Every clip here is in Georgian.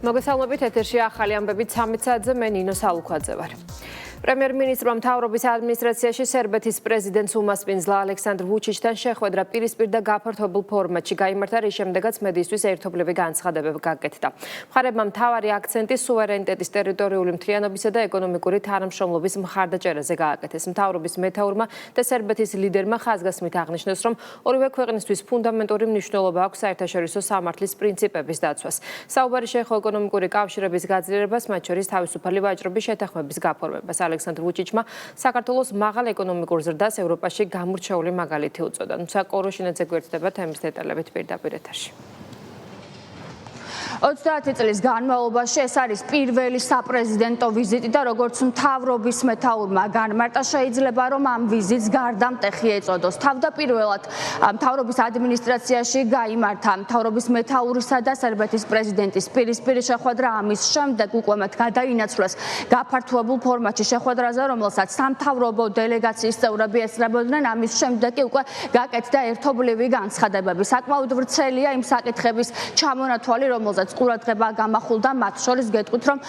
მოგესალმებით, ეთერში ახალი ამბები 13 საათზე, მე ნინო სალუქვაძე ვარ. პრემიერ-მინისტრმა მთავრობის ადმინისტრაციაში სერბეთის პრეზიდენტს უმასპინძლა ალექსანდრ ვუჩიჩთან შეხვედრა პირისპირ და გაფართოებულ ფორმატში გაიმართა, რის შემდეგაც მედიისთვის ერთობლივი განცხადებები გაკეთდა. მხარებმა მთავარი აქცენტი სუვერენიტეტის, ტერიტორიული მთლიანობისა და ეკონომიკური თანამშრომლობის მხარდაჭერაზე გააკეთეს. მთავრობის მეთაურმა და სერბეთის ლიდერმა ხაზგასმით აღნიშნეს, რომ ორივე ქვეყნისთვის ფუნდამენტური მნიშვნელობა აქვს საერთაშორისო სამართლის პრინციპების დაცვას. საუბარი შეეხო ეკონომიკური კავშირების გაძლიერებას, მათ შორის თავისუფალი ვაჭრობის შეთანხმების გაფორმებას. ალექსანდრ ვუჩიჩმა საქართველოს მაღალ ეკონომიკურ ზრდას ევროპაში გამორჩეული მაგალითი უწოდა. თუმცა კოროშინაძე გვერდდება თემის დეტალებით პირდაპირ ეთერში. 30 წლის განმავლობაში ეს არის პირველი საპრეზიდენტო ვიზიტი და როგორც მთავრობის მეთაურმა განმარტა, შეიძლება რომ ამ ვიზიტს გარდამტეხი ეწოდოს. თავდაპირველად მთავრობის ადმინისტრაციაში გაიმართა მთავრობის მეთაურისა და სერბეთის პრეზიდენტის პირისპირ შეხვედრა, ამის შემდეგ უკვე მათ გადაინაცვლეს გაფართოებულ ფორმატში შეხვედრაზე, რომელსაც სამთავრობო დელეგაციის წევრები ესწრებოდნენ. ამის შემდეგ კი უკვე გაკეთდა ერთობლივი განცხადებები. საკმაოდ ვრცელია იმ საკითხების ჩამონათვალი, რომელზეც ყურადღება გამახვილდა, მათ შორის გეტყვით, რომ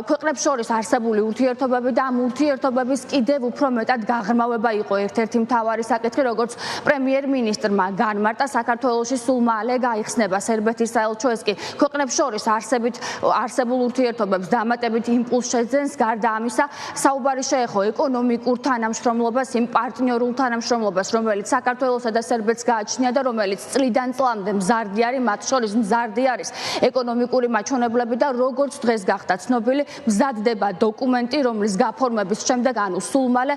ქვეყნებს შორის არსებული ურთიერთობები და ამ ურთიერთობების კიდევ უფრო მეტად გაღრმავება იყო ერთ-ერთი მთავარი საკითხი, როგორც პრემიერ-მინისტრმა განმარტა, საქართველოში სულ მალე გაიხსნება სერბეთის საელჩო, ეს კი ქვეყნებს შორის არსებულ ურთიერთობებს დამატებით იმპულსს შეძენს. გარდა ამისა, საუბარი შეეხო ეკონომიკურ თანამშრომლობას, იმ პარტნიორულ თანამშრომლობას, რომელიც საქართველოსა და სერბეთს გააჩნია და რომელიც წლიდან წლამდე მზარდი არის, მათ შორის მზარდი არის ეკონომიკური მაჩვენებლები და როგორც დღეს გახდა ცნობილი, მზადდება დოკუმენტი, რომლის გაფორმების შემდეგ, ანუ სულ მალე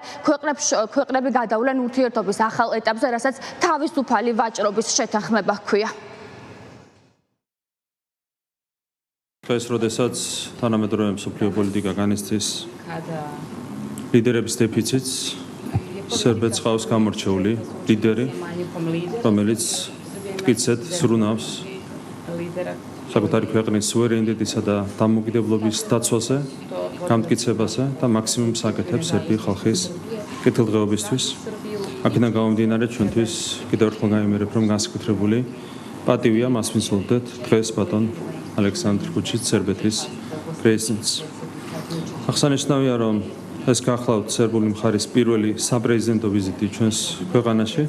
ქვეყნები გადავლენ ურთიერთობის ახალ ეტაპზე, რასაც თავისუფალი ვაჭრობის შეთანხმება ჰქვია. დღეს, როდესაც თანამედროვე მსოფლიო პოლიტიკა განიცდის ლიდერების დეფიციტს, სერბეთს ყავს გამორჩეული ლიდერი, რომელიც მტკიცედ ზრუნავს საკუთარი ქვეყნის სუვერენიტეტისა და დამოუკიდებლობის დაცვაზე, გამტკიცებაზე და მაქსიმუმს აკეთებს სერბიის ხალხის კეთილდღეობისთვის. აქედან გამომდინარე, ჩვენთვის კიდევ ერთხელ გაიმერებ, რომ განსაკუთრებული პატივია მას ვინცლობდეთ დღეს ბატონ ალექსანდრ ვუჩიჩს, სერბეთის პრეზიდენტს. აღსანიშნავია, რომ ეს გახლავთ სერბული მხარის პირველი საპრეზიდენტო ვიზიტი ჩვენს ქვეყანაში,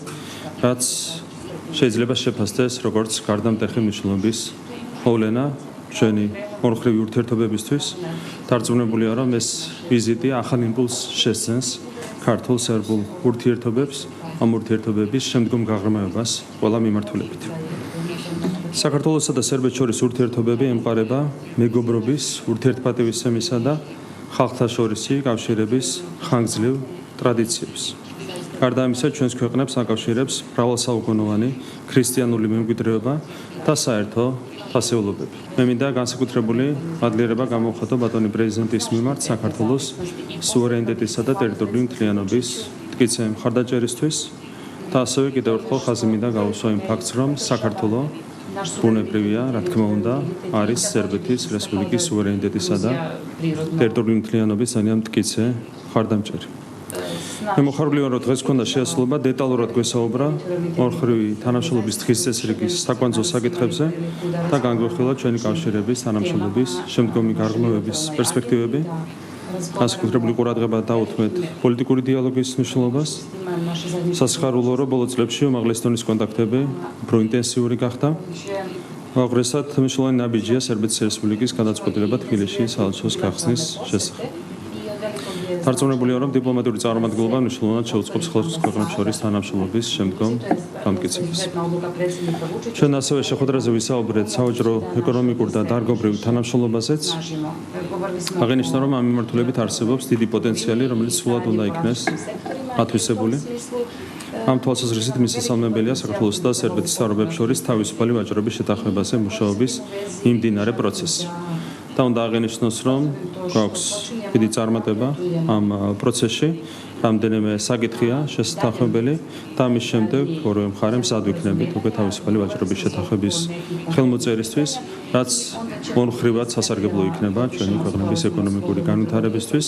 რაც შეიძლება შეფასდეს როგორც გარდამტეხი მნიშვნელობის მოვლენა ჩვენი ორმხრივი ურთიერთობებისთვის. დარწმუნებულია, რომ ეს ვიზიტი ახალ იმპულსს შესძენს ქართულ-სერბულ ურთიერთობებს, ამ ურთიერთობების შემდგომ გაღრმავებას ყველა მიმართულებით. საქართველოსა და სერბეთს შორის ურთიერთობები ემყარება მეგობრობის, ურთიერთპატივისცემისა და ხალხთა შორისი კავშირების ხანგრძლივ ტრადიციებს. გარდა ამისა, ჩვენს ქვეყნებს აკავშირებს მრავალსაუკუნოვანი ქრისტიანული მემკვიდრეობა და საერთო ფასეულობები. მე მინდა განსაკუთრებული მადლიერება გამოვხატო ბატონი პრეზიდენტის მიმართ საქართველოს სუვერენიტეტისა და ტერიტორიული მთლიანობის მტკიცე მხარდაჭერისთვის და ასევე კიდევ ერთხელ ხაზი მინდა გაუსვა იმ ფაქტს, რომ საქართველო ბუნებრივია, რა თქმა უნდა, არის სერბეთის რესპუბლიკის სუვერენიტეტისა და ტერიტორიული მთლიანობის ძალიან მტკიცე მხარდამჭერი. მე მოხარული ვარ, რომ დღეს გქონდა შეასრულება დეტალურად გვესაუბრა ორმხრივი თანამშრომლობის დღის წესრიგის საკვანძო საკითხებზე და განგვიხილა ჩვენი კავშირების თანამშრომლობის შემდგომი გაღრმავების პერსპექტივები. განსაკუთრებული ყურადღება დაუთმეთ პოლიტიკური დიალოგის მნიშვნელობას. სასიხარულოა, რომ ბოლო წლებში უმაღლესი დონის კონტაქტები უფრო ინტენსიური გახდა. უაღრესად მნიშვნელოვანი ნაბიჯია სერბეთის რესპუბლიკის გადაწყვეტილება თბილისში საელჩოს გახსნის შესახებ. დარწმუნებულია, რომ დიპლომატიური წარმომადგენლობა მნიშვნელოვნად შეუწყობს ხელს ქვეყნებს შორის თანამშრომლობის შემდგომ გამტკიცებას. ჩვენ ასევე შეხვედრაზე ვისაუბრეთ საოჯრო ეკონომიკურ და დარგობრივ თანამშრომლობაზეც. აღინიშნა, რომ ამ მიმართულებით არსებობს დიდი პოტენციალი, რომელიც სულად უნდა იქნეს ათვისებული. ამ თვალსაზრისით მისასალმებელია საქართველოს და სერბეთის საერთაშორისო შორის თავისუფალი ვაჭრობის შეთანხმებაზე მუშაობის მიმდინარე პროცესი. და უნდა აღინიშნოს, რომ გვაქვს დიდი წარმატება ამ პროცესში, რამდენიმე საკითხია შესაძლებელი და ამის შემდეგ ორივე მხარე მზად ვიქნებით უკვე თავისუფალი ვაჭრობის შეთანხმების ხელმოწერისთვის, რაც მომხრივად სასარგებლო იქნება ჩვენი ქვეყნების ეკონომიკური განვითარებისთვის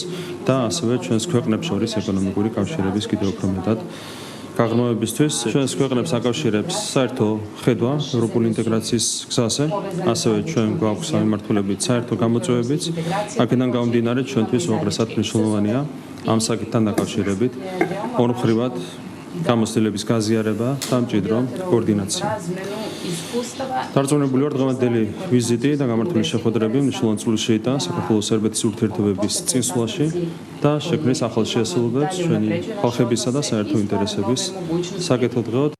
და ასევე ჩვენს ქვეყნებს შორის ეკონომიკური კავშირების კიდევ უფრო მეტად გაღრმავებისთვის ჩვენს ქვეყნებს აკავშირებს საერთო ხედვა ევროპული ინტეგრაციის გზაზე, ასევე ჩვენ გვაქვს სამმართველობით საერთო გამოწვევებიც. აქედან გამომდინარე ჩვენთვის უაღრესად მნიშვნელოვანია ამ საკითხთან დაკავშირებით ორმხრივად გამოცდილების გაზიარება და მჭიდრო კოორდინაცია. დარწმუნებული ვარ, დღევანდელი ვიზიტი და გამართული შეხვედრები მნიშვნელოვან წვლილს შეიტანა საქართველოს სერბეთის ურთიერთობების წინსვლაში და შექმნის ახალ შეესაბამებებს ჩვენი ხალხებისა და საერთო ინტერესების საკეთილდღეოდ.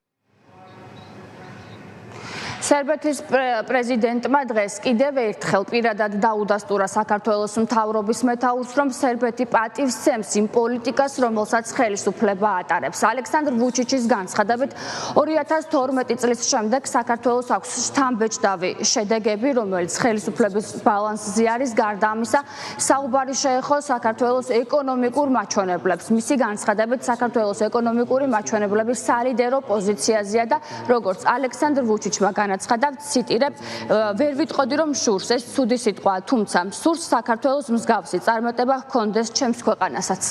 სერბეთის პრეზიდენტმა დღეს კიდევ ერთხელ პირადად დაუდასტურა საქართველოს მთავრობის მეთაურს, რომ სერბეთი პატივსცემს იმ პოლიტიკას, რომელსაც ხელისუფლება ატარებს. ალექსანდრ ვუჩიჩის განცხადებით 2012 წლის შემდეგ საქართველოს აქვს შთამბეჭდავი შედეგები, რომელიც ხელისუფლების ბალანსზე არის. გარდა ამისა, საუბარი შეეხო საქართველოს ეკონომიკურ მაჩვენებლებს. მისი განცხადებით, საქართველოს ეკონომიკური მაჩვენებლები სალიდერო პოზიციაზეა და როგორც ალექსანდრ ვუჩიჩმა განაცხადა, ციტირებ, ვერ ვიტყოდი რომ შურს, ეს ცუდი სიტყვაა, თუმცა სურს საქართველოს მსგავსი წარმატება ჰქონდეს ჩემს ქვეყანასაც.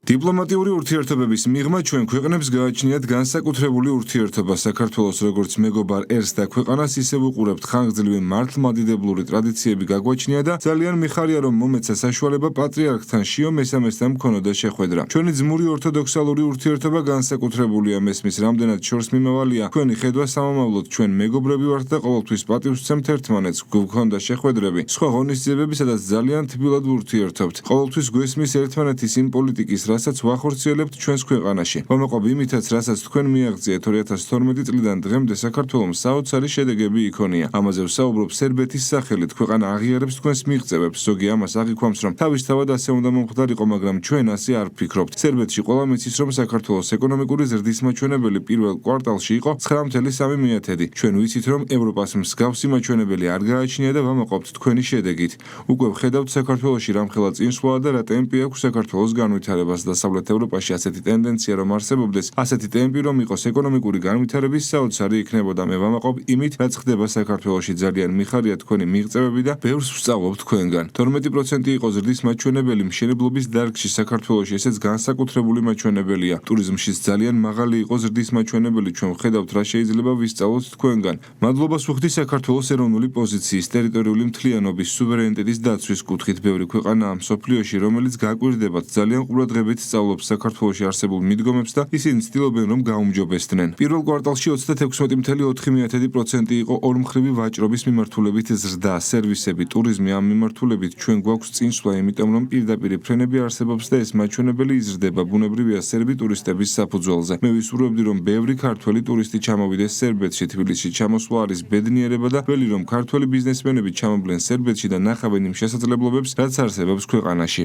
დიპლომატიური ურთიერთობების მიღმა ჩვენ ქვეყნებს გააჩნიათ განსაკუთრებული ურთიერთობა. საქართველოს როგორც მეგობარ ერს და ქვეყანას ისევ უყურებთ ხანგრძლივი მართლმადიდებლური ტრადიციები გაგვაჩნია და ძალიან მიხარია, რომ მომეცა საშუალება პატრიარქთან შიო მესამესთან მქონოდა შეხვედრა. ჩვენი ძმური ორთოდოქსალური ურთიერთობა განსაკუთრებულია, მესმის რამდენად შორს მიმავალია. ჩვენი ხედვა სამომავლოდ ჩვენ მეგობრები ვართ და ყოველთვის პატივს ვცემთ ერთმანეთს. გვქონდა შეხვედრები, სხვა ღონისძიებები, სადაც ძალიან თბილად ვურთიერთობთ. ყოველთვის გვესმის ერთმანეთის იმ პოლიტიკის, რასაც ვახორციელებთ ჩვენს ქვეყანაში. ვამაყობ იმითაც, რასაც თქვენ მიაღწიეთ 2012 წლიდან დღემდე საქართველოს საოცარი შედეგები იქონია. ამაზე ვსაუბრობ სერბეთის სახელით. ქვეყანა აღიარებს თქვენს მიღწევებს. ზოგი ამას აღიქვამს, რომ თავისთავად ასე უნდა მომხდარიყო, მაგრამ ჩვენ ასე არ ვფიქრობთ. სერბეთში ყველა მიცის, რომ საქართველოს ეკონომიკური ზრდის მაჩვენებელი პირველ კვარტალში იყო 9.3%. ჩვენ ვიცით, რომ ევროპას მსგავსი მაჩვენებელი არ გააჩნია და ვამაყობთ თქვენი შედეგით. უკვე ვხედავთ საქართველოში რამხელა წინსვლა და რა ტემპი აქვს საქართველოს განვითარებას. დასავლეთ ევროპაში ასეთი ტენდენცია რომ არსებობდეს, ასეთი ტემპი რომ იყოს ეკონომიკური განვითარების საოცარი იქნებოდა. მე ვამაყობ იმით, რაც ხდება საქართველოში. ძალიან მიხარია თქვენი მიღწევები და ბევრს ვსწავლობ თქვენგან. 12% იყო ზრდის მაჩვენებელი მშენებლობის დარგში საქართველოში, ესეც განსაკუთრებული მაჩვენებელია. ტურიზმშიც ძალიან მაღალი იყო ზრდის მაჩვენებელი. ჩვენ ვხედავთ, რა შეიძლება ვისწავლოთ თქვენგან. მადლობას ვუხდი საქართველოს ეროვნული პოზიციის, ტერიტორიული მთლიანობის, სუვერენიტეტის დაცვის კუთხით. ბევრი ქვეყანაა მსოფლიოში, რომელიც გაკვირდებათ, ძალიან ყურადღებით სწავლობს საქართველოში არსებულ მიდგომებს და ისინი ცდილობენ, რომ გაუმჯობესდნენ. პირველ კვარტალში 36.4% იყო ორმხრივი ვაჭრობის მიმართულებით ზრდა, სერვისები, ტურიზმი. ამ მიმართულებით ჩვენ გვაქვს წინსვლა, იმიტომ რომ პირდაპირ ფრენები არსებობს და ეს მაჩვენებელი იზრდება. ბუნებრივია სერბი ტურისტების საფუძველზე. მე ვისურვებდი, რომ ბევრი ქართველი ტურისტი ჩამოვიდეს სერბეთში. თბილისში ჩამოსვლა არის ბედნიერება და ველი რომ ქართველი ბიზნესმენები ჩამოვლენ სერბეთში და ნახავენ იმ შესაძლებლობებს, რაც არსებობს ქვეყანაში.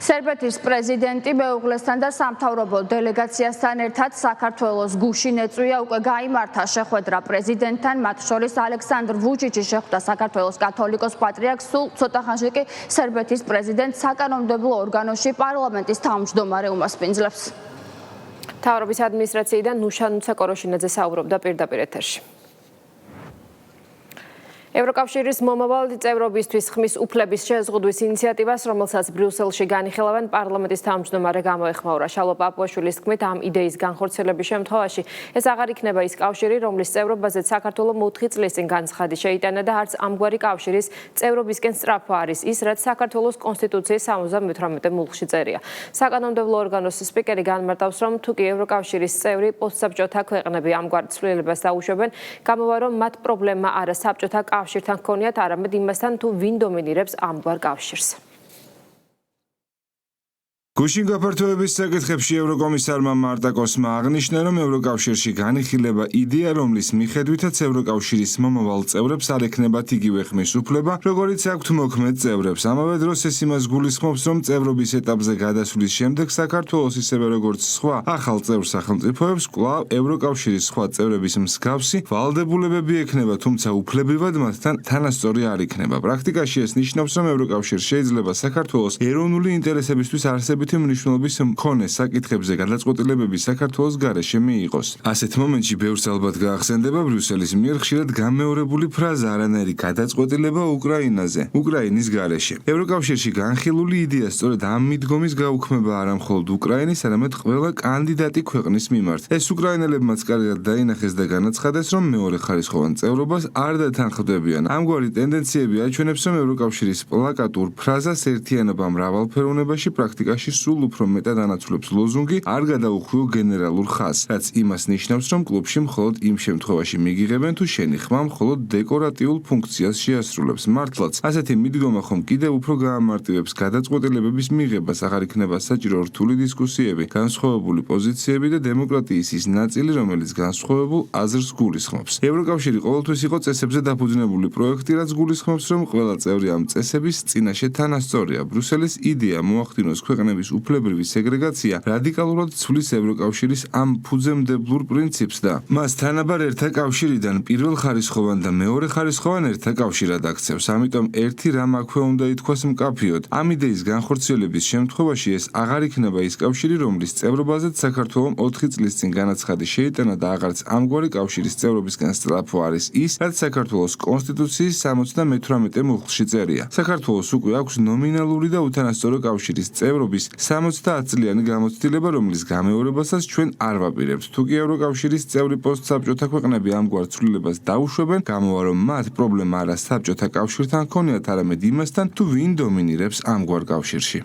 სერბეთის პრეზიდენტი მეუღლესთან და სამთავრობო დელეგაციასთან ერთად საქართველოს გუშინ ეწვია. უკვე გაიმართა შეხვედრა პრეზიდენტთან, მათ შორის ალექსანდრ ვუჩიჩი შეხვდა საქართველოს კათოლიკოს პატრიარქს, სულ ცოტა ხანში კი სერბეთის პრეზიდენტს საკანონმდებლო ორგანოში პარლამენტის თავმჯდომარე უმასპინძლებს. მთავრობის ადმინისტრაციიდან ნუშანუცა კოროშინაძე საუბრობდა პირდაპირ ეთერში. ევროკავშირის მომავალ წევრობისთვის ხმის უფლების შეზღუდვის ინიციატივას, რომელსაც ბრიუსელში განიხილავენ, პარლამენტის თავმჯდომარე გამოეხმაურა. შალვა პაპუაშვილის თქმით, ამ იდეის განხორციელების შემთხვევაში ეს აღარ იქნება ის კავშირი, რომლის წევრობაზეც საქართველო 4 წლის წინ განცხადი შეიტანა და არც ამგვარი კავშირის წევრობისკენ სწრაფვა არის ის, რაც საქართველოს კონსტიტუციის 78 მუხლში წერია. საკანონმდებლო ორგანოს სპიკერი განმარტავს, რომ თუკი ევროკავშირის წევრი პოსტსაბჭოთა ქვეყნები ამგვარ ცვლილებას დაუშვებენ, გამოვა რომ მათ პრობლემა არა საბჭოთა კავშირთან ჰქონიათ, არამედ იმასთან, თუ ვინ დომინირებს ამგვარ კავშირს. გუშინ გაფართოების საკითხებში ევროკომისარმა მარტაკოსმა აღნიშნა, რომ ევროკავშირში განიხილება იდეა, რომლის მიხედვითაც ევროკავშირის მომავალ წევრებს არ ექნებათ იგივე ხმის უფლება, როგორიც აქვთ მოქმედ წევრებს. ამავე დროს ეს იმას გულისხმობს, რომ წევრობის ეტაპზე გადასვლის შემდეგ საქართველოს ისევე როგორც სხვა ახალ წევრ სახელმწიფოებს კვლავ ევროკავშირის სხვა წევრების მსგავსი ვალდებულებები ექნება, თუმცა უფლებრივად მათთან თანასწორი არ იქნება. პრაქტიკაში ეს ნიშნავს, რომ ევროკავშირს შეიძლება საქართველოს ეროვნული ინტერესებისთვის არსებითი დაახლოებითი მნიშვნელობის მქონე საკითხებზე გადაწყვეტილებები საქართველოს გარეშე მიიღოს. ასეთ მომენტში ბევრს ალბათ გაახსენდება ბრიუსელის მიერ ხშირად გამეორებული ფრაზა არანაირი გადაწყვეტილება უკრაინაზე, უკრაინის გარეშე. ევროკავშირში განხილული იდეა სწორედ ამ მიდგომის გაუქმება არა მხოლოდ უკრაინის, არამედ ყველა კანდიდატი ქვეყნის მიმართ. ეს უკრაინელებმაც კარგად დაინახეს და განაცხადეს, რომ მეორე ხარისხოვან წევრობას არ დათანხმდებიან. ამგვარი ტენდენციები აჩვენებს, რომ ევროკავშირის პლაკატურ ფრაზას ერთიანობა მრავალფეროვნებაში პრაქტიკაში სულ უფრო მეტად ანაცვლებს ლოზუნგი არ გადაუხვიო გენერალურ ხაზს, რაც იმას ნიშნავს, რომ კლუბში მხოლოდ იმ შემთხვევაში მიგიღებენ თუ შენი ხმა მხოლოდ დეკორატიულ ფუნქციას შეასრულებს. მართლაც, ასეთი მიდგომა ხომ კიდევ უფრო გაამარტივებს გადაწყვეტილებების მიღებას, აღარ იქნება საჭირო რთული დისკუსიები, განსხვავებული პოზიციები და დემოკრატიის ის ნაწილი, რომელიც განსხვავებულ აზრს გულისხმობს. ევროკავშირი ყოველთვის იყო წესებზე დაფუძნებული პროექტი, რაც გულისხმობს, რომ ყველა წევრი ამ წესების წინაშე თანასწორია. ბრიუსელის იდეა მოახდინოს ქვეყნების უფლებრივი სეგრეგაცია რადიკალურად ცვლის ევროკავშირის ამ ფუძემდებლურ პრინციპს და მას თანაბარ ერთა კავშირიდან პირველ ხარისხოვან და მეორე ხარისხოვან ერთა კავშირად აქცევს. ამიტომ ერთი რამ აქვე უნდა ითქვას მკაფიოდ. ამ იდეის განხორციელების შემთხვევაში ეს აღარ იქნება ის კავშირი, რომლის წევრობაზეც საქართველომ 4 წლის წინ განაცხადი შეიტანა და აღარც ამგვარი კავშირის წევრობისგან სწრაფო არის ის, რაც საქართველოს კონსტიტუციის 78 მუხლში წერია. საქართველოს უკვე აქვს ნომინალური და უთანასწორო კავშირის წევრობის 70 წლიანი გამოცდილება, რომლის გამეორებასაც ჩვენ არ ვაპირებთ. თუ კი ევროკავშირის წევრი პოსტსაბჭოთა ქვეყნები ამგვარ ცვლილებას დაუშვებენ, გამოვა რომ მათ პრობლემა არა საბჭოთა კავშირთან ჰქონიათ, არამედ იმასთან, თუ ვინ დომინირებს ამგვარ კავშირში.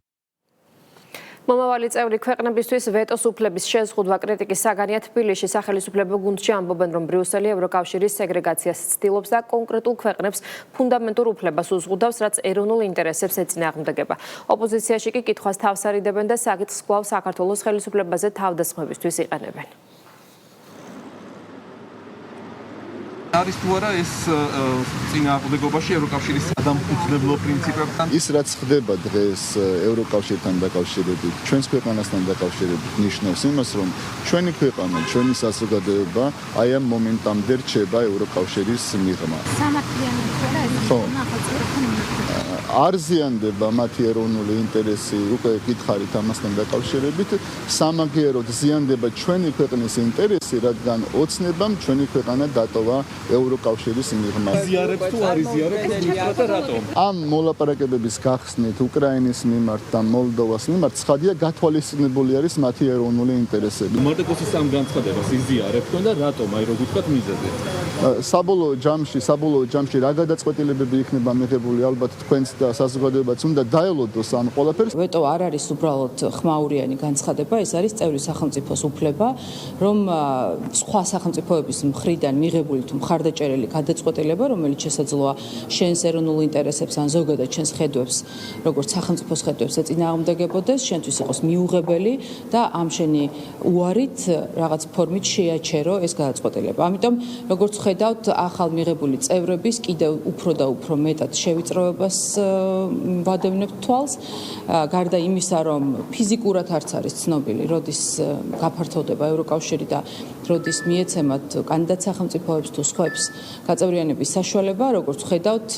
მომავალი წევრი ქვეყნებისთვის ვეტოს უფლების შეზღუდვა კრიტიკის საგანია თბილისში. სახელმწიფო გუნდში ამბობენ, რომ ბრიუსელი ევროკავშირის სეგრეგაციას ცდილობს და კონკრეტულ ქვეყნებს ფუნდამენტურ უფლებას უზღუდავს, რაც ეროვნულ ინტერესებს ეწინააღმდეგება. ოპოზიციაში კი კითხვას თავს არიდებენ და საკითხს კვლავ საქართველოს ხელისუფლებაზე თავდასხმებისთვის იყენებენ. არის თუ არა ეს წინააღმდეგობაში ევროკავშირის დამფუძნებლო პრინციპებთან? ის რაც ხდება დღეს ევროკავშირთან დაკავშირებით, ჩვენს ქვეყანასთან დაკავშირებით, ნიშნავს იმას, რომ ჩვენი ქვეყანა, ჩვენი საზოგადოება აი ამ მომენტამდე რჩება ევროკავშირის მიღმა. სამართლიანი ხარა ეს არ ზიანდება მათი ეროვნული ინტერესი, უკვე გითხარით ამასთან დაკავშირებით, სამაგიეროდ ზიანდება ჩვენი ქვეყნის ინტერესი, რადგან ოცნებამ ჩვენი ქვეყანა დატოვა ევროკავშირის მიღმა. ზიარებს თუ არ იზიარებს და რატომ? ამ მოლაპარაკებების გახსნით უკრაინის მიმართ და მოლდოვას მიმართ ცხადია გათვალისწინებული არის მათი ეროვნული ინტერესები. მარტეკოსის ამ განცხადებას იზიარებს და რატომ? აი როგორ ვთქვათ მიზეზი. საბოლოო ჯამში რა გადაწყვეტილებები იქნება მიღებული, ალბათ თქვენც და საზოგადოებაც უნდა დაელოდოს ამ ყველაფერს. ვეტო არ არის უბრალოდ ხმაურიანი განცხადება, ეს არის წევრი სახელმწიფოს უფლება, რომ სხვა სახელმწიფოების მხრიდან მიღებული თუ მხარდაჭერილი გადაწყვეტილება, რომელიც შესაძლოა შენს ეროვნულ ინტერესებს ან ზოგადად შენს ხედვებს, როგორც სახელმწიფოს ხედვებს ეწინააღმდეგებოდეს, შენთვის იყოს მიუღებელი და ამ შენი უარით რაღაც ფორმით შეაჩერო ეს გადაწყვეტილება. ამიტომ როგორც ხედავთ, ახალ მიღებული წევრების კიდევ უფრო და უფრო მეტად შევიწროებას ვადევნებთ თვალს, გარდა იმისა, რომ ფიზიკურად არც არის ცნობილი, როდის გაფართოვდება ევროკავშირი და როდის მიეცემათ კანდიდატ სახელმწიფოებს თუ სხვებს გაწევრიანების საშუალება, როგორც ხედავთ,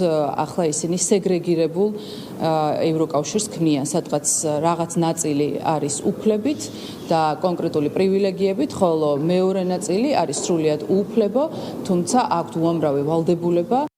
ახლა ისინი სეგრეგირებულ ევროკავშირს ქმნიან, სადღაც რაღაც ნაწილი არის უფლებით და კონკრეტული პრივილეგიებით, ხოლო მეორე ნაწილი არის სრულიად უუფლებო, თუმცა აქვთ უამრავი ვალდებულება.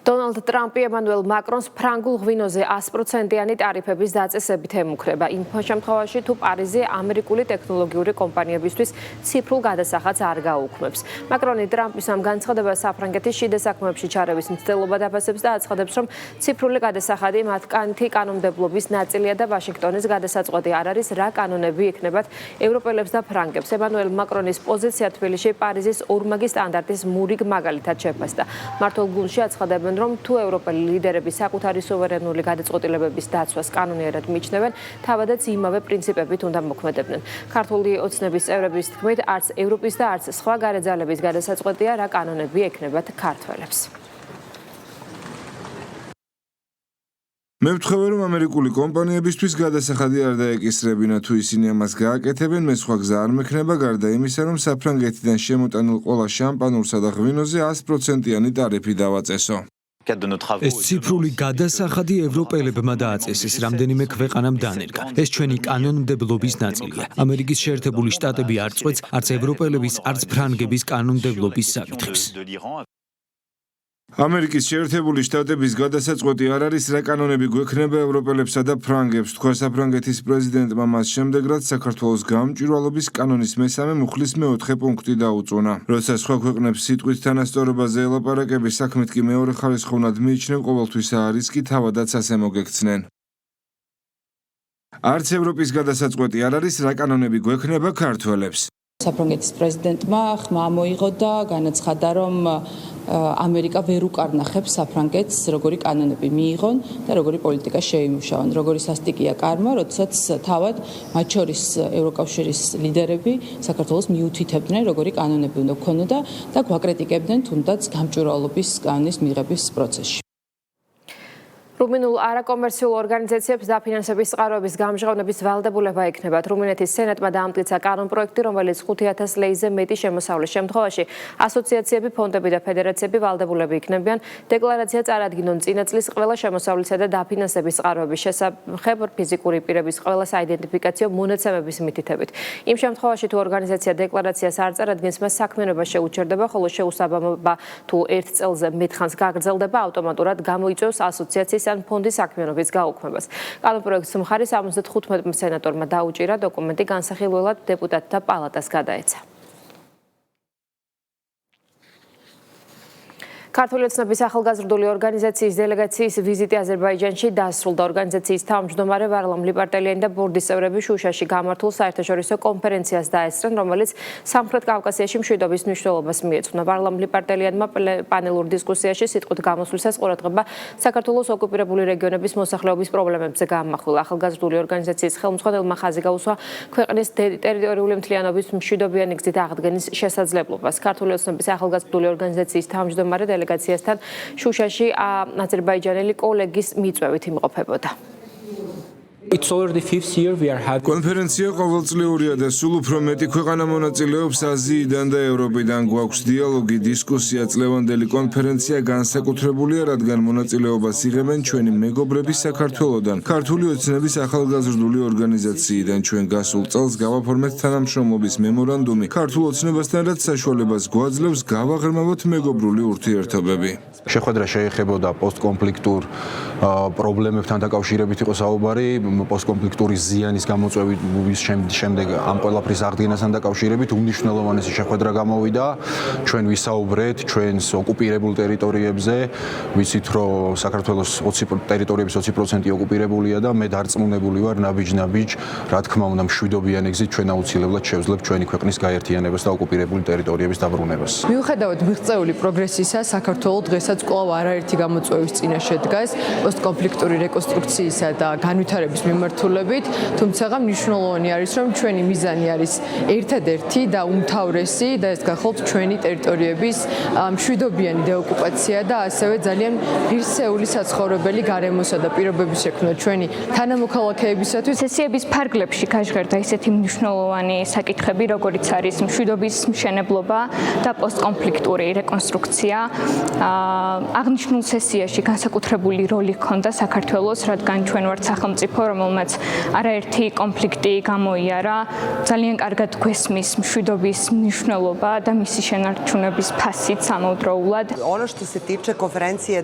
დონალდ ტრამპი ემანუელ მაკრონს ფრანგულ ღვინოზე 100%-იანი ტარიფების დაწესებით ემუქრება. იმ შემთხვევაში, თუ პარიზი ამერიკული ტექნოლოგიური კომპანიებისთვის ციფრულ გადასახადს არ გაუქმებს. მაკრონი ტრამპის ამ განცხადებას საფრანგეთის შიდა საქმეებში ჩარევის მცდელობა დაფასებს და აცხადებს, რომ ციფრული გადასახადი მათკანთი კანონმდებლობის ნაწილია და ვაშინგტონის გადასაწყვეტი არ არის, რა კანონები იქნებათ ევროპელებს და ფრანგებს. ემანუელ მაკრონის პოზიცია თბილისში პარიზის ორმაგი სტანდარტის მურიგ მაგალითად შეფასდა. მართულ გუნდში აცხადებენ, რომ თუ ევროპელი ლიდერები საკუთარი სუვერენული გადაწყვეტილებების დაცვას კანონიერად მიჩნევენ, თავადაც იმავე პრინციპებით უნდა მოქმედებდნენ. ქართული ოცნების წევრების თქმით, არც ევროპის და არც სხვა გარე ძალების გადასაწყვეტია, რა კანონები ექნებათ ქართველებს. მე ვთხოვე, რომ ამერიკული კომპანიებისთვის გადასახადი არ დაეკისრებინა, თუ ისინი ამას გააკეთებენ, მე სხვა გზა არ მექნება, გარდა იმისა, რომ საფრანგეთიდან შემოტანილ ყველა შამპანურსა და ღვინოზე 100%-იანი ტარიფი დავაწესო. ეს ციფრული გადასახადი ევროპელებმა დააწესეს, რამდენიმე ქვეყანამ დანერგა. ეს ჩვენი კანონმდებლობის ნაწილია. ამერიკის შეერთებული შტატები არ წყვეტს არც ევროპელების, არც ფრანგების კანონმდებლობის საკითხებს. ამერიკის შეერთებული შტატების გადასაწყვეტი არ არის, რა კანონები გვექნება ევროპელებსა და ფრანგებს, თქვა საფრანგეთის პრეზიდენტმა მას შემდეგ, რაც საქართველოს გამჭვირვალობის კანონის მესამე მუხლის მეოთხე პუნქტი დაუწუნა. როცა სხვა ქვეყნებს სიტყვით თანასწორობაზე ელაპარაკები საქმით კი მეორე ხარისხოვნად მიიჩნევ, ყოველთვისაა რისკი თავადაც ასე მოგექცნენ. არც ევროპის გადასაწყვეტი არ არის, რა კანონები გვექნება ქართველებს. საფრანგეთის პრეზიდენტმა ხმა მოიღო და განაცხადა, რომ ამერიკა ვერ უკარნახებს საფრანგეთს, როგორი კანონები მიიღონ და როგორი პოლიტიკა შეიმუშავონ, როგორი სასტიკია კარმა, როდესაც თავად მათ შორის ევროკავშირის ლიდერები საქართველოს მიუთითებდნენ, როგორი კანონები უნდა გქონოდა და გვაკრიტიკებდნენ თუნდაც გამჭვირვალობის კანონის მიღების პროცესში. რუმინულ არაკომერციულ ორგანიზაციებს დაფინანსების წყაროების გამჟღავნების ვალდებულება ექნებათ. რუმინეთის სენატმა დაამტკიცა კანონპროექტი, რომელიც 5,000 ლეიზე მეტი შემოსავლის შემთხვევაში ასოციაციები, ფონდები და ფედერაციები ვალდებულები იქნებიან დეკლარაცია წარადგინონ წინა წლის ყველა შემოსავლისა და დაფინანსების წყაროების შესახებ ფიზიკური პირების ყველა საიდენტიფიკაციო მონაცემების მითითებით. იმ შემთხვევაში, თუ ორგანიზაცია დეკლარაციას არ წარადგენს, მას საქმიანობა შეუჩერდება, ხოლო შეუსაბამობა თუ 1 წელზე მეტხანს გაგრძელდება, ავტომატურად გამოიწვევს ასოციაციის ან ფონდის საქმიანობის გაუქმებას. კანონპროექტს მხარი 75 სენატორმა დაუჭირა, დოკუმენტი განსახილველად დეპუტატთა პალატას გადაეცა. ქართული ოცნების ახალგაზრდული ორგანიზაციის დელეგაციის ვიზიტი აზერბაიჯანში დასრულდა. ორგანიზაციის თავმჯდომარე ვარლამ ლიპარტელიანი და ბორდის წევრები შუშაში გამართულ საერთაშორისო კონფერენციას დაესწრნენ, რომელიც სამხრეთ კავკასიაში მშვიდობის მნიშვნელობას მიეძღვნა. ვარლამ ლიპარტელიანმა პანელურ დისკუსიაში სიტყვით გამოსვლისას ყურადღება საქართველოს ოკუპირებული რეგიონების მოსახლეობის პრობლემებზე გაამახვილა. ახალგაზრდული ორგანიზაციის ხელმძღვანელმა ხაზი გაუსვა ქვეყნის ტერიტორიული მთლიანობის მშვიდობიანი გზით აღდგენის შესაძლებლობას. ქართული ოცნების ახალგაზრდული ორგანიზაციის თავმჯდომარე დელეგაციასთან შუშაში აზერბაიჯანელი კოლეგის მიწვევით იმყოფებოდა. კონფერენცია ყოველწლიურია და სულ უფრო მეტი ქვეყანა მონაწილეობს აზიიდან და ევროპიდან. გვაქვს დიალოგი, დისკუსია, წლევანდელი კონფერენცია განსაკუთრებულია, რადგან მონაწილეობას იღებენ ჩვენი მეგობრები საქართველოდან. ქართული ოცნების ახალგაზრდული ორგანიზაციიდან ჩვენ გასულ წელს გავაფორმეთ თანამშრომლობის მემორანდუმი. ქართულ ოცნებასთან რაც საშუალებას გვაძლევს გავაღრმავოთ მეგობრული ურთიერთობები. შეხვედრა შეეხებოდა პოსტკონფლიქტურ პრობლემებთან დაკავშირებით იყო საუბარი, პოსტკონფლიქტური ზიანის გამოწვევის შემდეგ ამ ყველაფრის აღდგენასთან დაკავშირებით უმნიშვნელოვანესი შეხვედრა გამოვიდა. ჩვენ ვისაუბრეთ ჩვენს ოკუპირებულ ტერიტორიებზე, ვიცით რომ საქართველოს ტერიტორიების 20% ოკუპირებულია და მე დარწმუნებული ვარ ნაბიჯ-ნაბიჯ, რა თქმა უნდა მშვიდობიანი გზით ჩვენ აუცილებლად შევძლებთ ჩვენი ქვეყნის გაერთიანებას და ოკუპირებული ტერიტორიების დაბრუნებას. მიუხედავად მიღწეული პროგრესისა, საქართველოს დღესაც კვლავ არაერთი გამოწვევის წინაშე დგას პოსტკონფლიქტური რეკონსტრუქციისა და განვითარების მიმართულებით, თუმცა მნიშვნელოვანი არის, რომ ჩვენი მიზანი არის ერთადერთი და უმთავრესი და ეს გახოლთ ჩვენი ტერიტორიების მშვიდობიანი დეოკუპაცია და ასევე ძალიან ღირსეული საცხოვრებელი გარემოსა და პირობების შექმნა ჩვენი თანამოქალაქეებისათვის. სესიების ფარგლებში გაჟღერდა ისეთი მნიშვნელოვანი საკითხები, როგორიც არის მშვიდობის მშენებლობა და პოსტკონფლიქტური რეკონსტრუქცია. აღნიშნულ სესიაში განსაკუთრებული როლი ჰქონდა საქართველოს, რადგან ჩვენ ვართ სახელმწიფო, რომელმაც არაერთი კონფლიქტი გამოიარა, ძალიან კარგად გვესმის მშვიდობის მნიშვნელობა და მისი შენარჩუნების ფასით სამავდროულად.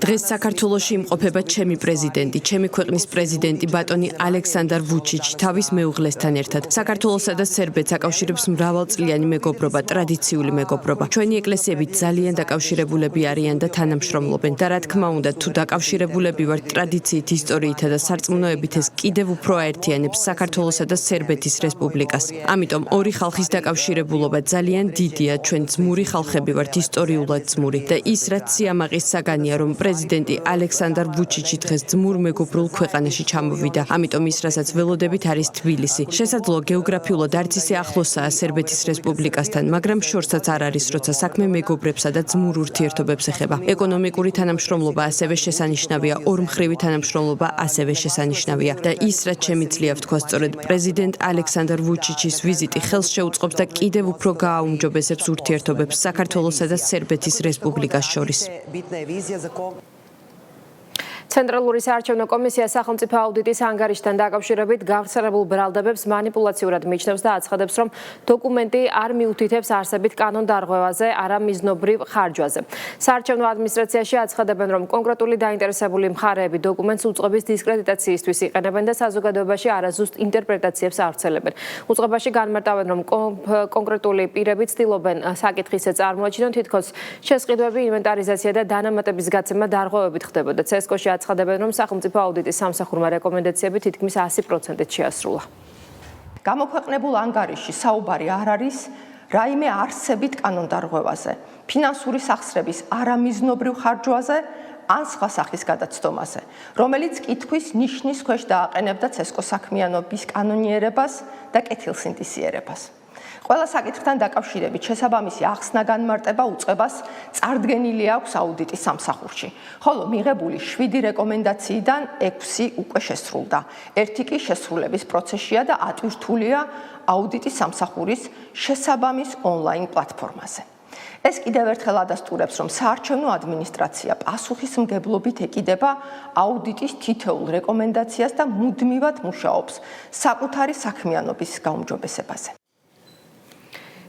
დღეს საქართველოში იმყოფება ჩემი პრეზიდენტი, ჩემი ქვეყნის პრეზიდენტი ბატონი ალექსანდრ ვუჩიჩი თავის მეუღლესთან ერთად. საქართველოსა და სერბეთს აკავშირებს მრავალწლიანი მეგობრობა, ტრადიციული მეგობრობა. ჩვენი ეკლესიები ძალიან დაკავშირებულები არიან და თანამშრომლობენ და რა თქმა უნდა, თუ დაკავშირებულები ვართ ტრადიციით, ისტორიითა და სარწმუნოებით, ეს კიდევ უფრო აერთიანებს საქართველოსა და სერბეთის რესპუბლიკას. ამიტომ ორი ხალხის დაკავშირებულობა ძალიან დიდია, ჩვენ ძმური ხალხები ვართ, ისტორიულად ძმური და ის რაც სიამაყის საგანია, რომ პრეზიდენტი ალექსანდრ ვუჩიჩი დღეს ძმურ მეგობრულ ქვეყანაში ჩამოვიდა. ამიტომ ის რასაც ველოდებით არის თბილისი. შესაძლოა გეოგრაფიულად არც ისე ახლოსაა სერბეთის რესპუბლიკასთან, მაგრამ შორსაც არ არის, როცა საქმე მეგობრებსა და ძმურ ურთიერთობებს ეხება. ეკონომიკური თანამშრომლობა ასევე შესანიშნავია, ორმხრივი თანამშრომლობა ასევე შესანიშნავია და ის რაც შემიძლია ვთქვა სწორედ პრეზიდენტ ალექსანდრ ვუჩიჩის ვიზიტი ხელს შეუწყობს და კიდევ უფრო გააუმჯობესებს ურთიერთობებს საქართველოსა და სერბეთის რესპუბლიკას შორის. ცენტრალური საარჩევნო კომისია სახელმწიფო აუდიტის ანგარიშთან დაკავშირებით გავრცელებულ ბრალდებებს манипуляციურად მიიჩნევს და აცხადებს, რომ დოკუმენტი არ მიუთითებს არსებით კანონდარღვევაზე, არა მიზნობრივ ხარჯვაზე. საარჩევნო ადმინისტრაციაში აცხადებენ, რომ კონკრეტული დაინტერესებული მხარეები დოკუმენტს უწყების დისკრედიტაციისთვის იყენებენ და საზოგადოებაში არაზუსტ ინტერპრეტაციებს ავრცელებენ. უწყებაში განმარტავენ, რომ კონკრეტული პირები ცდილობენ საკითხის წარმოაჩინონ, თითქოს შესყიდვები, ინვენტარიზაცია და დანამატების გაცემა დარღვევებით ხდებოდა. CESCO-ში აცხადებენ, რომ სახელმწიფო აუდიტის სამსახურმა რეკომენდაციები თითქმის 100%-ით შეასრულა. გამოქვეყნებულ ანგარიშში საუბარი არ არის რაიმე არსებით კანონდარღვევაზე, ფინანსური სახსრების არამიზნობრივ ხარჯვაზე ან სხვა სახის გადაცდომაზე, რომელიც კითხვის ნიშნის ქვეშ დააყენებდა CESCO საქმიანობის კანონიერებას და კეთილსინდისიერებას. ყველა საკითხთან დაკავშირებით შესაბამისი ახსნა განმარტება უწყებას წარდგენილი აქვს აუდიტის სამსახურში, ხოლო მიღებული 7 რეკომენდაციიდან 6 უკვე შესრულდა. ერთი კი შესრულების პროცესშია და ატვირთულია აუდიტის სამსახურის შესაბამის ონლაინ პლატფორმაზე. ეს კიდევ ერთხელ ადასტურებს, რომ საარჩევნო ადმინისტრაცია პასუხისმგებლობით ეკიდება აუდიტის თითოეულ რეკომენდაციას და მუდმივად მუშაობს საკუთარი საქმიანობის გაუმჯობესებაზე.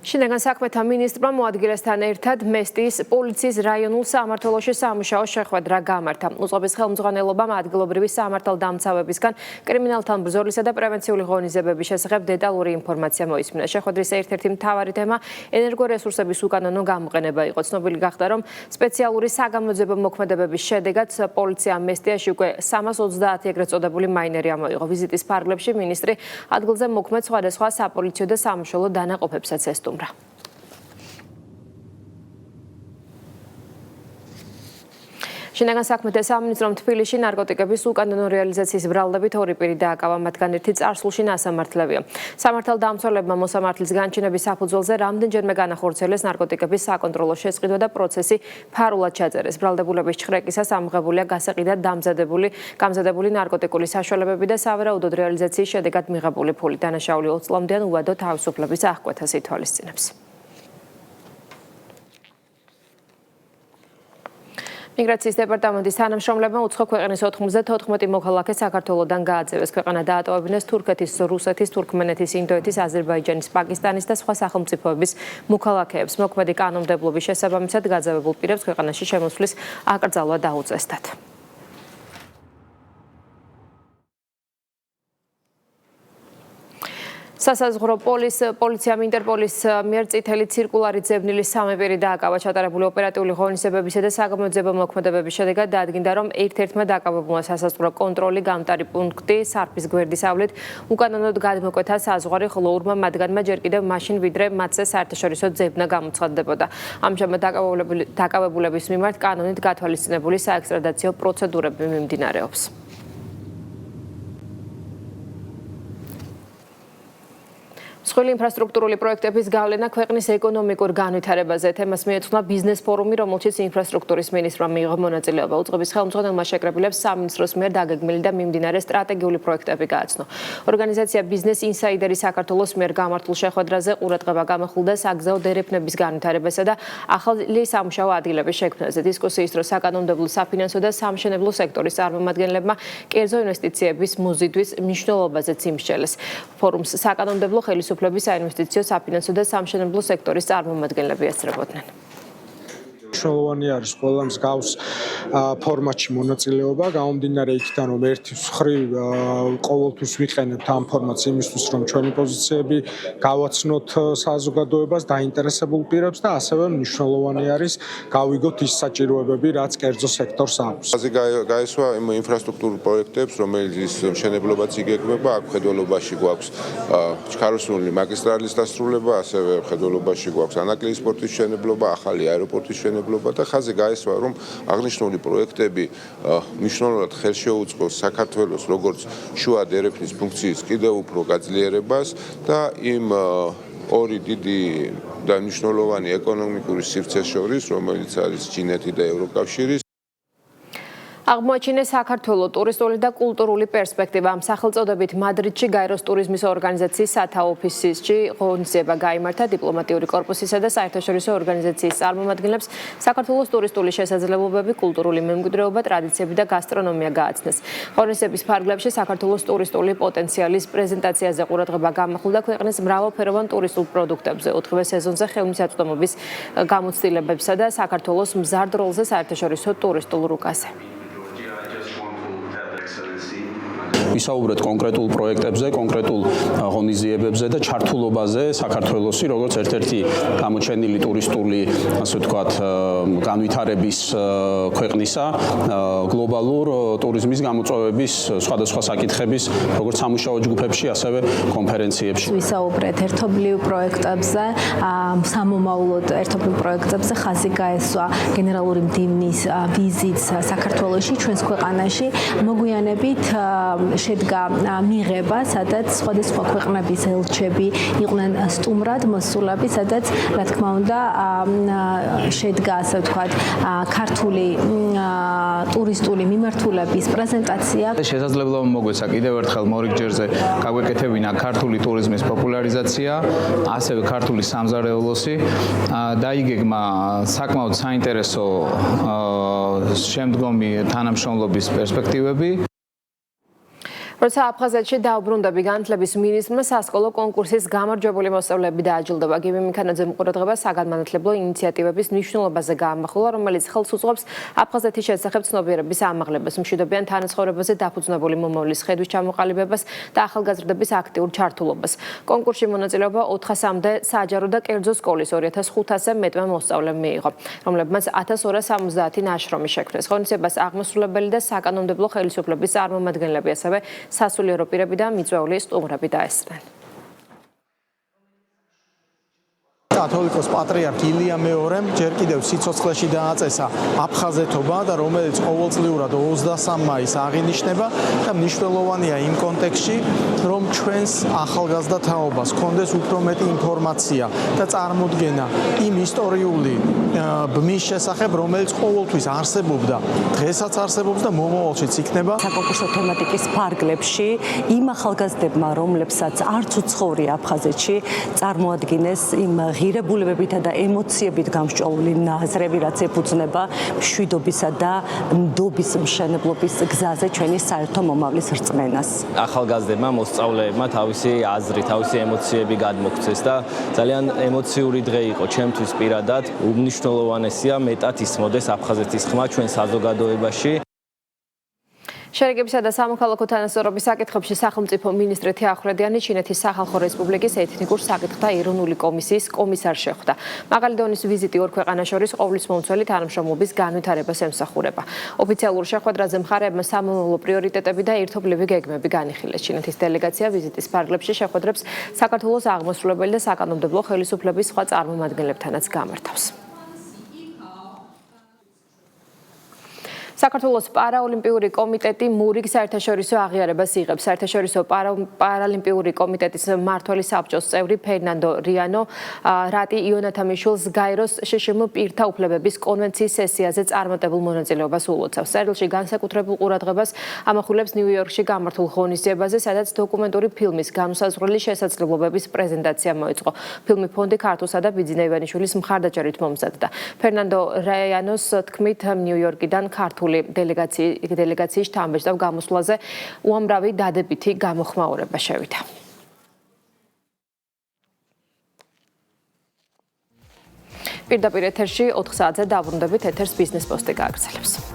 შინაგან საქმეთა მინისტრმა მოადგილესთან ერთად მესტიის პოლიციის რაიონულ სამმართველოში სამუშაო შეხვედრა გამართა. უწყების ხელმძღვანელობამ ადგილობრივი სამართალდამცავებისგან კრიმინალთან ბრძოლისა და პრევენციული ღონისძიებების შესახებ დეტალური ინფორმაცია მოისმინა. შეხვედრის ერთ-ერთი მთავარი თემა ენერგორესურსების უკანონო გამოყენება იყო. ცნობილი გახდა, რომ სპეციალური საგამოძიებო მოქმედებების შედეგად პოლიციამ მესტიაში უკვე 330 ეგრეთ წოდებული მაინერი ამოიღო. ვიზიტის ფარგლებში მინისტრი ადგილზე მოქმედ სხვადასხვა საპოლიციო და სამშობლო დანაყოფებსაც ესტუმრა. შინაგან საქმეთა სამინისტრომ თბილისში ნარკოტიკების უკანონო რეალიზაციის ბრალდებით 2 პირი დააკავა, მათგან ერთი წარსულში ნასამართლებია. სამართალდამცველებმა მოსამართლის განჩინების საფუძველზე რამდენჯერმე განახორციელეს ნარკოტიკების საკონტროლო შესყიდვა და პროცესი ფარულად ჩაწერეს. ბრალდებულების ჩხრეკისას ამოღებულია გასაყიდად გამზადებული ნარკოტიკული საშუალებები და სავარაუდოდ რეალიზაციის შედეგად მიღებული ფული. დანაშაული 20 წლამდეან უვადო თავისუფლების აღკვეთას ითვალისწინებს. მიგრაციის დეპარტამენტის თანამშრომლებმა უცხო ქვეყნის 94 მოქალაქე საქართველოდან გააძევეს. ქვეყანა დაატოვებინეს თურქეთის, რუსეთის, თურქმენეთის, ინდოეთის, აზერბაიჯანის, პაკისტანის და სხვა სახელმწიფოების მოქალაქეებს. მოქმედი კანონმდებლობის შესაბამისად გაძევებულ პირებს ქვეყანაში შემოსვლის აკრძალვა დაუწესდათ. სასაზღვრო პოლიციამ ინტერპოლის მიერ წითელი ცირკულარით ზებნილი 3 პირი დააკავა. ჩატარებული ოპერატიული ღონისძიებებისა და საგამოძიებო მოქმედებების შედეგად დაადგინდა, რომ ერთ-ერთმა დაკავებულმა სასაზღვრო კონტროლი გამტარი პუნქტი სარფის გვერდისავლით უკანონოდ გადმოკვეთა საზღვარი, ხოლო 2-მა მათგანმა ჯერ კიდევ მაშინ ვიდრე მათზე საერთაშორისო ძებნა გამოცხადდებოდა. ამჟამად დაკავებულების მიმართ კანონით გათვალისწინებული საექსტრადაციო პროცედურები მიმდინარეობს. მსხვილი ინფრასტრუქტურული პროექტების გავლენა ქვეყნის ეკონომიკურ განვითარებაზე. თემას მიეძღვნა ბიზნეს ფორუმი, რომელშიც ინფრასტრუქტურის მინისტრმა მიიღო მონაწილეობა. უწყების ხელმძღვანელმა შეკრებილებს სამინისტროს მიერ დაგეგმილი და მიმდინარე სტრატეგიული პროექტები გააცნო. ორგანიზაცია ბიზნეს ინსაიდერი საქართველოს მიერ გამართულ შეხვედრაზე ყურადღება გამახვილდა საგზაო დერეფნების განვითარებასა და ახალი სამუშაო ადგილების შექმნაზე. დისკუსიის დროს საკანონმდებლო, საფინანსო და სამშენებლო სექტორის წარმომადგენლებმა კერძო ინვესტიციების მოზიდვის მნიშვნელობაზეც იმსჯელეს. ფორუმს საკანონმდებლო საინვესტიციო, საფინანსო და სამშენებლო სექტორის წარმომადგენლები ესწრებოდნენ. მნიშვნელოვანი არის ყველა მსგავს ფორმატში მონაწილეობა, გამომდინარე იქიდან, რომ ერთი მხრივ ყოველთვის ვიყენებთ ამ ფორმატს იმისთვის, რომ ჩვენი პოზიციები გავაცნოთ საზოგადოებას, დაინტერესებულ პირებს და ასევე მნიშვნელოვანი არის გავიგოთ ის საჭიროებები, რაც კერძო სექტორს აქვს. ასე გაესვა იმ ინფრასტრუქტურულ პროექტებს, რომელიც მშენებლობაც იგეგმება, აქ მხედველობაში გვაქვს ჩქაროსნული მაგისტრალის დასრულება, ასევე მხედველობაში გვაქვს ანაკლიის პორტის მშენებლობა, ახალი აეროპორტის მშენებლობა და ხაზი გაესვა, რომ აღნიშნული პროექტები მნიშვნელოვნად ხელშეუწყოს საქართველოს როგორც შუა დერეფნის ფუნქციის კიდევ უფრო გაძლიერებას და იმ 2 დიდი და მნიშვნელოვანი ეკონომიკური სივრცეს შორის, რომელიც არის ჩინეთი და ევროკავშირის. აღმოაჩინეს საქართველოს ტურისტული და კულტურული პერსპექტივა. ამ სახელწოდებით მადრიდში გაეროს ტურიზმის ორგანიზაციის სათავო ოფისში ღონისძიება გაიმართა დიპლომატიური კორპუსისა და საერთაშორისო ორგანიზაციის წარმომადგენლებს საქართველოს ტურისტული შესაძლებლობები, კულტურული მემკვიდრეობა, ტრადიციები და გასტრონომია გააცნეს. ღონისძიების ფარგლებში საქართველოს ტურისტული პოტენციალის პრეზენტაციაზე ყურადღება გამახვილდა ქვეყნის მრავალფეროვან ტურისტულ პროდუქტებზე, 4-ვე სეზონზე ხელმისაწვდომობის გამოცდილებებსა და საქართველოს მზარდ როლზე საერთაშორისო ტურისტულ რუკაზე. ვისაუბრეთ კონკრეტულ პროექტებზე, კონკრეტულ ღონისძიებებზე და ჩართულობაზე საქართველოსი, როგორც ერთ-ერთი გამოჩენილი ტურისტული, ასე ვთქვათ, განვითარების ქვეყნისა, გლობალურ ტურიზმის გამოწვევების სხვადასხვა საკითხების, როგორც სამუშაო ჯგუფებში, ასევე კონფერენციებში. ვისაუბრეთ ერთობლივ პროექტებზე, სამომავლოდ ერთობლივ პროექტებზე ხაზი გაესვა გენერალური მდივნის ვიზიტს საქართველოში, ჩვენს ქვეყანაში. მოგვიანებით შედგა მიღება, სადაც სხვადასხვა ქვეყნების ელჩები იყვნენ სტუმრად მოსულები, სადაც რა თქმა უნდა შედგა, ასე ვთქვათ, ქართული ტურისტული მიმართულების პრეზენტაცია. შესაძლებლობა მოგვეცა კიდევ ერთხელ მორიგჯერზე გაგვეკეთებინა ქართული ტურიზმის პოპულარიზაცია, ასევე ქართული სამზარეულოსი. დაიგეგმა საკმაოდ საინტერესო შემდგომი თანამშრომლობის პერსპექტივები. როცა აფხაზეთში დაუბრუნდები განათლების მინისტრმა სასკოლო კონკურსის გამარჯვებული მოსწავლეები დააჯილდოვა. გივი მიქანაძემ ყურადღება საგანმანათლებლო ინიციატივების მნიშვნელობაზე გაამახვილა, რომელიც ხელს უწყობს აფხაზეთის შესახებ ცნობიერების ამაღლებას, მშვიდობიან თანაცხოვრებაზე დაფუძნებული მომავლის ხედვის ჩამოყალიბებას და ახალგაზრდების აქტიურ ჩართულობას. კონკურსში მონაწილეობა 400-მდე საჯარო და კერძო სკოლის 2500-ზე მეტმა მოსწავლემ მიიღო, რომლებმაც 1270 ნაშრომი შექმნეს. ღონისძიებას აღმასრულებელი და საკანონმდებლო ხელისუფლების წარმომადგენლები, ასევე სასულიერო პირები და მიწვეული სტუმრები დაესწრნენ. კათოლიკოს პატრიარქ ილია მეორემ ჯერ კიდევ სიცოცხლეში დააწესა აფხაზეთობა და რომელიც ყოველწლიურად 23 მაისს აღინიშნება და მნიშვნელოვანია იმ კონტექსტში, რომ ჩვენს ახალგაზრდა თაობას ჰქონდეს უფრო მეტი ინფორმაცია და წარმოდგენა იმ ისტორიული ბმის შესახებ, რომელიც ყოველთვის არსებობდა, დღესაც არსებობს და მომავალშიც იქნება. საკონკურსო თემატიკის ფარგლებში იმ ახალგაზრდებმა, რომლებსაც არც უცხოვრია აფხაზეთში, წარმოადგინეს იმ ღირებულებებითა და ემოციებით გამსჭვალული ნაზრები, რაც ეფუძნება მშვიდობისა და ნდობის მშენებლობის გზაზე ჩვენი საერთო მომავლის რწმენას. ახალგაზრდებმა, მოსწავლეებმა თავისი აზრი, თავისი ემოციები გადმოგვცეს და ძალიან ემოციური დღე იყო ჩემთვის პირადად. უმნიშვნელოვანესია მეტად ისმოდეს აფხაზეთის ხმა ჩვენ საზოგადოებაში. შერიგებისა და სამოქალაქო თანასწორობის საკითხებში სახელმწიფო მინისტრი თეახრედიანი ჩინეთის სახალხო რესპუბლიკის ეთნიკურ საკითხთა ეროვნული კომისიის კომისარს შეხვდა. მაღალი დონის ვიზიტი ორ ქვეყანას შორის ყოვლისმომცველი თანამშრომლობის განვითარებას ემსახურება. ოფიციალურ შეხვედრაზე მხარეებმა სამომავლო პრიორიტეტები და ერთობლივი გეგმები განიხილეს. ჩინეთის დელეგაცია ვიზიტის ფარგლებში შეხვედრებს საქართველოს აღმასრულებელი და საკანონმდებლო ხელისუფლების სხვა წარმომადგენლებთანაც გამართავს. საქართველოს პარაოლიმპიური კომიტეტი მურიგ საერთაშორისო აღიარებას იღებს. საერთაშორისო პარალიმპიური კომიტეტის მმართველი საბჭოს წევრი ფერნანდო რიანო რატი იონათამიშვილს გაეროს შშმ პირთა უფლებების კონვენციის სესიაზე წარმატებულ მონაწილეობას ულოცავს. წერილში განსაკუთრებულ ყურადღებას ამახვილებს ნიუ-იორკში გამართულ ღონისძიებაზე, სადაც დოკუმენტური ფილმის განუსაზღვრელი შესაძლებლობების პრეზენტაცია მოეწყო. ფილმი ფონდი ქართულსა და ბიძინა ივანიშვილის მხარდაჭერით მომზადდა. ფერნანდო რიანოს თქმით, ნიუ-იორკიდან ქართულ დელეგაციის შთამბეჭდავ გამოსვლაზე უამრავი დადებითი გამოხმაურება შევიდა. პირდაპირ ეთერში 4 საათზე დაბრუნდებით, ეთერს ბიზნეს პოსტი გააგრძელებს.